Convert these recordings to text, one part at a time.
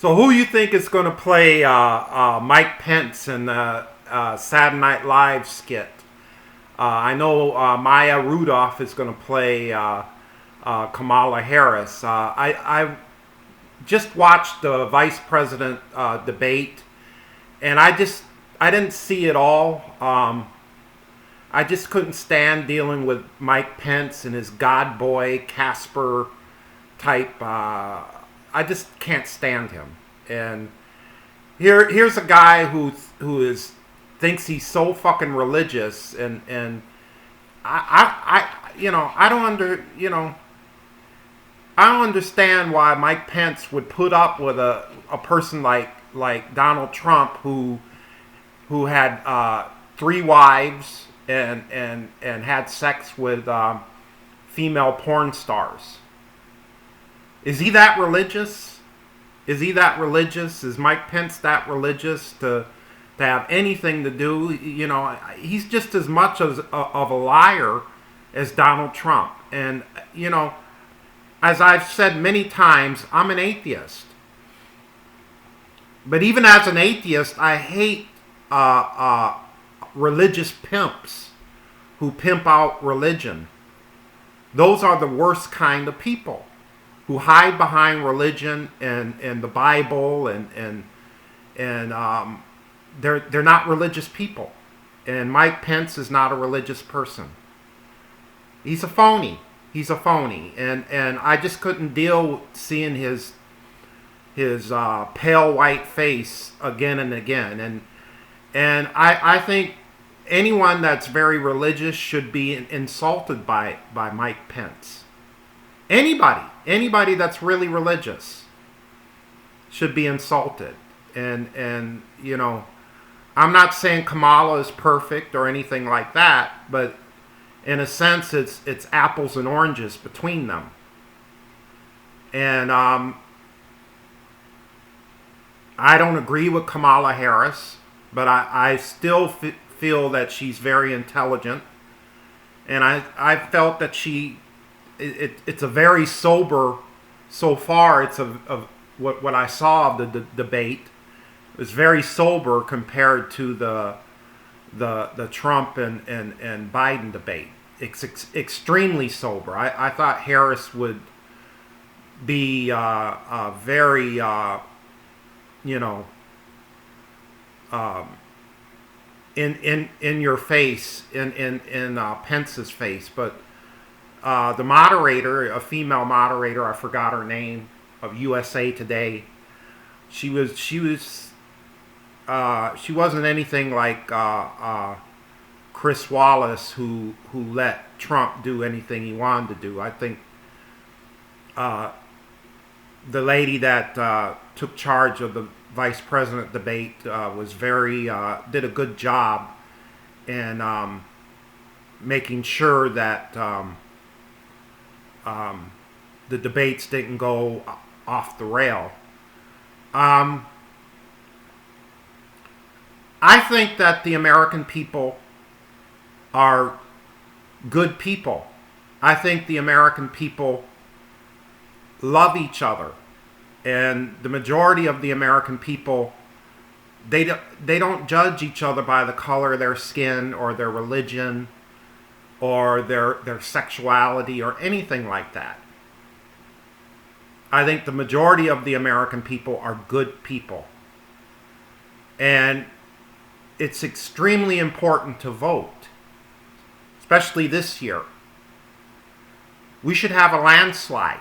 So who you think is going to play Mike Pence in the Saturday Night Live skit? I know Maya Rudolph is going to play Kamala Harris. I just watched the vice president debate, and I didn't see it all. I just couldn't stand dealing with Mike Pence and his God boy Casper type. I just can't stand him. And here's a guy who is thinks he's so fucking religious, and I don't understand why Mike Pence would put up with a person like Donald Trump who had 3 wives and had sex with female porn stars. Is he that religious? Is he that religious? Is Mike Pence that religious to have anything to do? You know, he's just as much of a liar as Donald Trump. And, you know, as I've said many times, I'm an atheist. But even as an atheist, I hate religious pimps who pimp out religion. Those are the worst kind of people, who hide behind religion and the Bible and they're not religious people. And Mike Pence is not a religious person. He's a phony. He's a phony. And I just couldn't deal seeing his pale white face again and again. And I think anyone that's very religious should be insulted by Mike Pence. Anybody that's really religious should be insulted. And you know, I'm not saying Kamala is perfect or anything like that, but in a sense it's apples and oranges between them. And I don't agree with Kamala Harris, but I still feel that she's very intelligent. And I felt that it's a very sober, so far it's of what I saw of the debate. It was very sober compared to the Trump and Biden debate. It's extremely sober. I thought Harris would be very, in your face, in Pence's face. But the moderator, a female moderator, I forgot her name, of USA Today, she wasn't anything like Chris Wallace, who let Trump do anything he wanted to do. I think the lady that took charge of the vice president debate was did a good job in making sure that the debates didn't go off the rail. I think that the American people are good people. I think the American people love each other. And the majority of the American people, they don't judge each other by the color of their skin or their religion or their sexuality or anything like that. I think the majority of the American people are good people. And it's extremely important to vote, especially this year. We should have a landslide.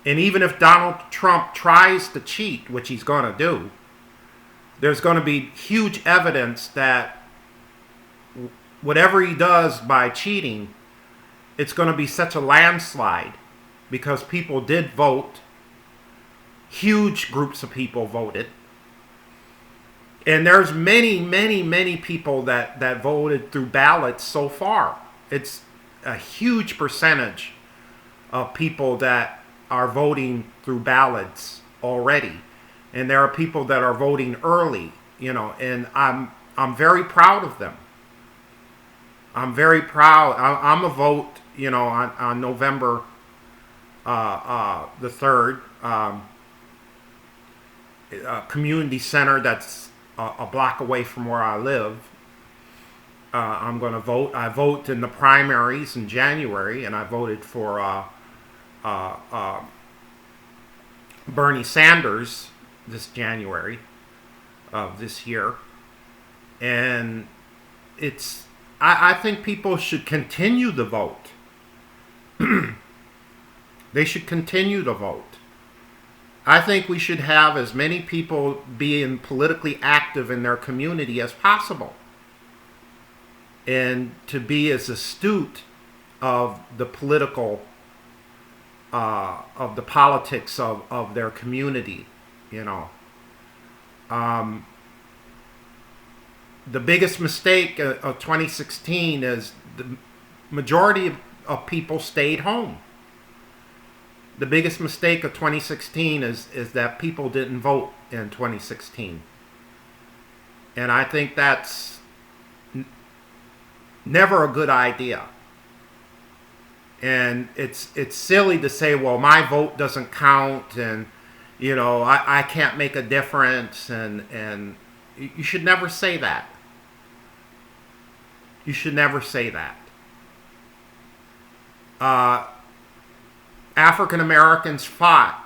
And even if Donald Trump tries to cheat, which he's going to do, there's going to be huge evidence that whatever he does by cheating, it's going to be such a landslide because people did vote. Huge groups of people voted. And there's many people that voted through ballots so far. It's a huge percentage of people that are voting through ballots already. And there are people that are voting early, and I'm very proud of them. I'm very proud. I'm a vote, on November the 3rd. community center that's a block away from where I live. I'm going to vote. I vote in the primaries in January, and I voted for Bernie Sanders this January of this year. And I think people should continue to vote. They should continue to vote. I think we should have as many people being politically active in their community as possible, and to be as astute of the politics of their community, you know. The biggest mistake of 2016 is the majority of people stayed home. The biggest mistake of 2016 is that people didn't vote in 2016. And I think that's never a good idea. And it's silly to say, well, my vote doesn't count, and you know, I can't make a difference, and you should never say that. You should never say that. African Americans fought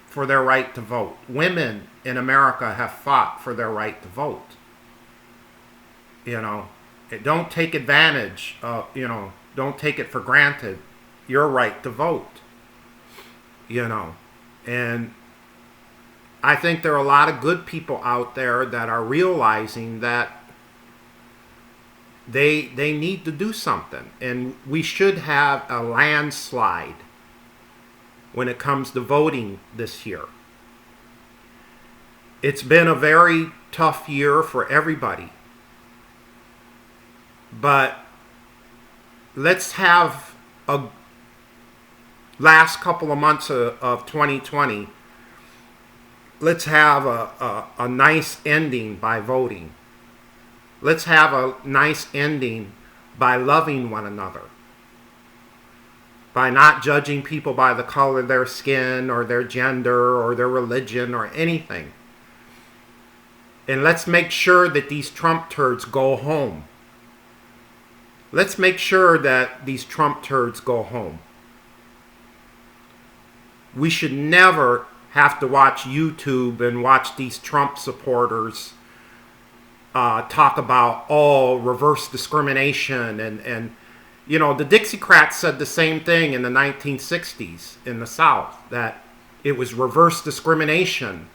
for their right to vote. Women in America have fought for their right to vote. You know, don't take advantage of, you know, don't take it for granted, your right to vote. You know, and I think there are a lot of good people out there that are realizing that they need to do something. And we should have a landslide when it comes to voting this year. It's been a very tough year for everybody. But let's have a last couple of months of 2020, let's have a nice ending by voting. Let's have a nice ending by loving one another, by not judging people by the color of their skin or their gender or their religion or anything. And let's make sure that these Trump turds go home. Let's make sure that these Trump turds go home. We should never have to watch YouTube and watch these Trump supporters talk about reverse discrimination and you know, the Dixiecrats said the same thing in the 1960s in the South, that it was reverse discrimination,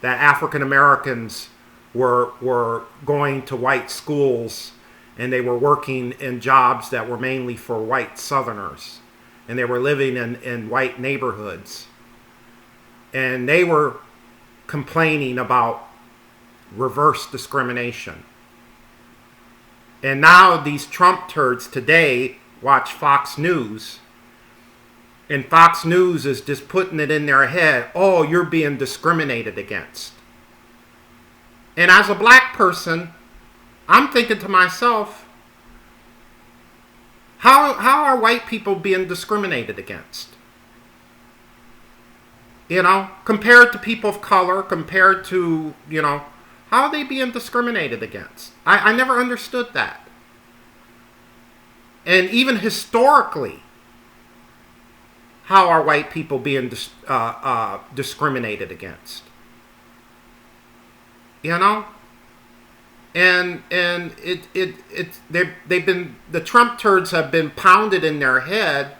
that African Americans were going to white schools and they were working in jobs that were mainly for white Southerners, and they were living in white neighborhoods, and they were complaining about reverse discrimination. And now these Trump turds today watch Fox News, and Fox News is just putting it in their head, oh, you're being discriminated against. And as a black person, I'm thinking to myself, how are white people being discriminated against? You know, compared to people of color, compared to, you know, how are they being discriminated against? I never understood that. And even historically, how are white people being discriminated against? You know? And they've been, the Trump turds have been pounded in their head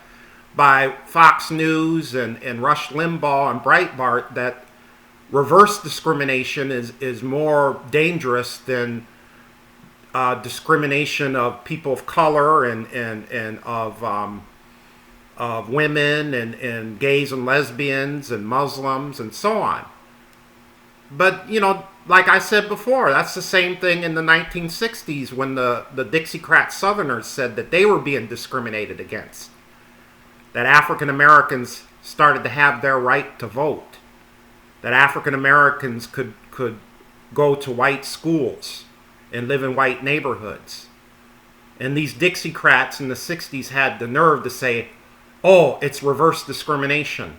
by Fox News and Rush Limbaugh and Breitbart that reverse discrimination is more dangerous than discrimination of people of color and of women and gays and lesbians and Muslims and so on. But, you know, like I said before, that's the same thing in the 1960s when the Dixiecrat Southerners said that they were being discriminated against. That African Americans started to have their right to vote. That African Americans could go to white schools and live in white neighborhoods. And these Dixiecrats in the 60s had the nerve to say, oh, it's reverse discrimination.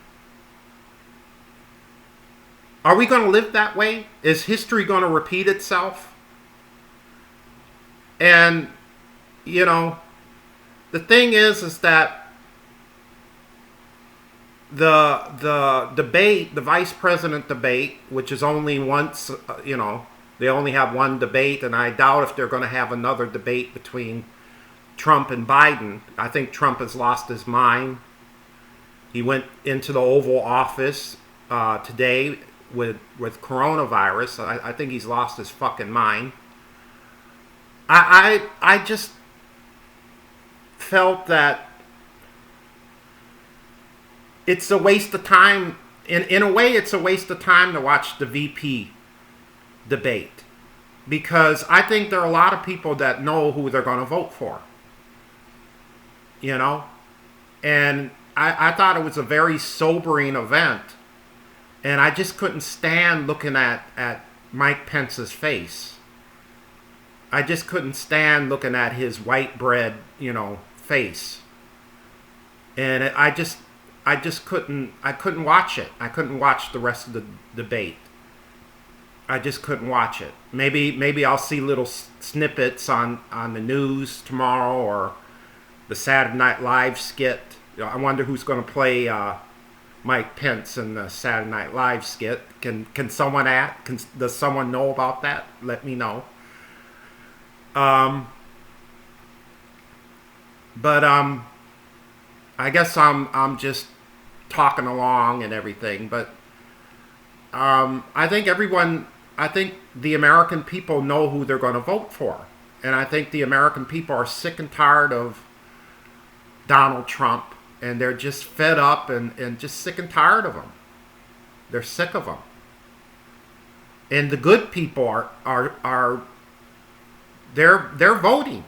Are we going to live that way? Is history going to repeat itself? And, you know, the thing is that the debate, the vice president debate, which is only once, you know, they only have one debate, and I doubt if they're going to have another debate between Trump and Biden. I think Trump has lost his mind. He went into the Oval Office today with coronavirus. I think he's lost his fucking mind. I just felt that it's a waste of time. In a way, it's a waste of time to watch the VP debate, because I think there are a lot of people that know who they're going to vote for. You know? And I thought it was a very sobering event. And I just couldn't stand looking at Mike Pence's face. I just couldn't stand looking at his white bread, you know, face. And I couldn't watch it. I couldn't watch the rest of the debate. I just couldn't watch it. Maybe I'll see little snippets on the news tomorrow, or the Saturday Night Live skit. You know, I wonder who's going to play Mike Pence in the Saturday Night Live skit. Can someone does someone know about that? Let me know. But I guess I'm just talking along and everything. But I think the American people know who they're going to vote for. And I think the American people are sick and tired of Donald Trump. And they're just fed up and just sick and tired of him. They're sick of him. And the good people are they're voting.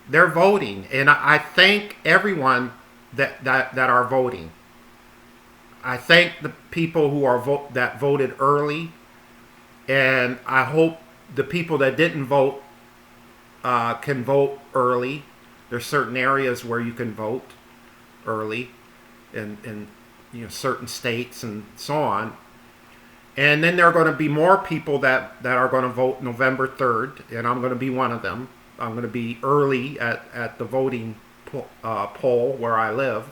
They're voting. And I thank everyone that are voting. I thank the people who that voted early, and I hope the people that didn't vote can vote early. There's certain areas where you can vote early, in you know, certain states and so on. And then there are going to be more people that are going to vote November 3rd, and I'm going to be one of them. I'm going to be early at the voting poll where I live.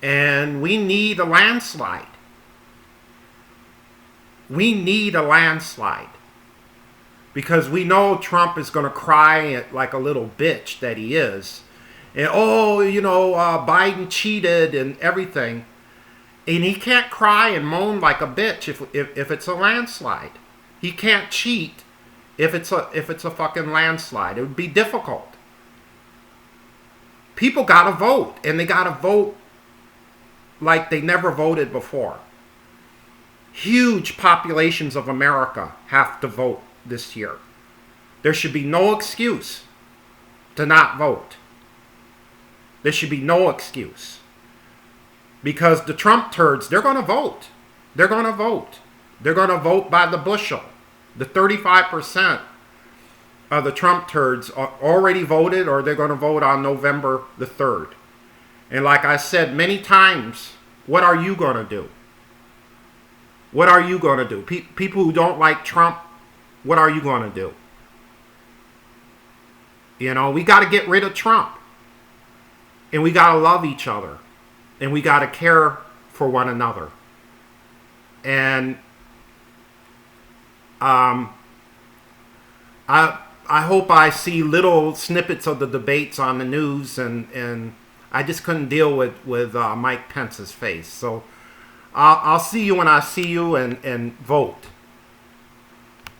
And we need a landslide. We need a landslide. Because we know Trump is going to cry like a little bitch that he is. And, oh, you know, Biden cheated and everything. And he can't cry and moan like a bitch if it's a landslide. He can't cheat if it's a fucking landslide. It would be difficult. People got to vote. And they got to vote like they never voted before. Huge populations of America have to vote this year. There should be no excuse to not vote. There should be no excuse. Because the Trump turds, they're going to vote. They're going to vote. They're going to vote by the bushel. The 35% of the Trump turds are already voted, or they're going to vote on November the 3rd. And like I said many times, what are you going to do? What are you going to do? People who don't like Trump, what are you going to do? You know, we got to get rid of Trump. And we got to love each other. And we got to care for one another. And I hope I see little snippets of the debates on the news, and I just couldn't deal with Mike Pence's face. So I'll see you when I see you, and vote.